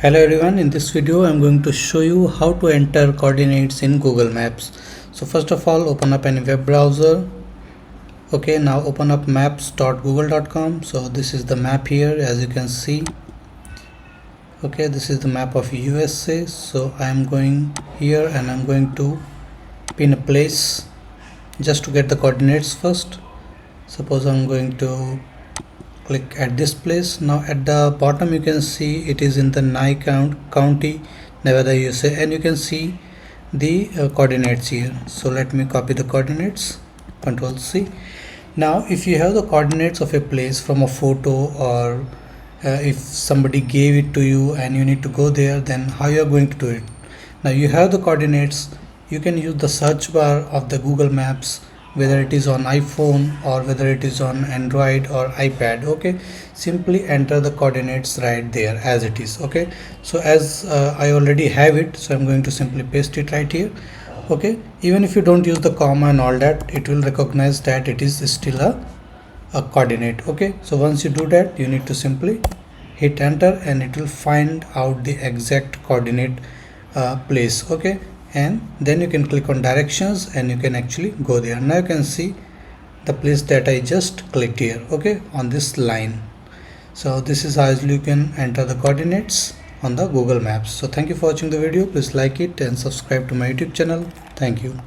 Hello everyone, in this video I'm going to show you how to enter coordinates in Google Maps. So first of all, open up any web browser. Okay, now open up maps.google.com. So this is the map here, as you can see. Okay, this is the map of USA. So I'm going here and I'm going to pin a place just to get the coordinates first. Suppose I'm going to click at this place. Now at the bottom you can see it is in the Nye County, Nevada, USA, and you can see the coordinates here. So let me copy the coordinates, Control C. Now if you have the coordinates of a place from a photo, or if somebody gave it to you and you need to go there, then how you are going to do it? Now you have the coordinates, you can use the search bar of the Google Maps, whether it is on iPhone or whether it is on Android or iPad. Okay, simply enter the coordinates right there as it is. Okay, so as I already have it, so I'm going to simply paste it right here. Okay, even if you don't use the comma and all that, it will recognize that it is still a coordinate. Okay, so once you do that, you need to simply hit enter and it will find out the exact coordinate place. Okay, and then you can click on directions and you can actually go there. Now you can see the place that I just clicked here, okay, on this line. So this is how you can enter the coordinates on the Google Maps. So thank you for watching the video. Please like it and subscribe to my YouTube channel. Thank you.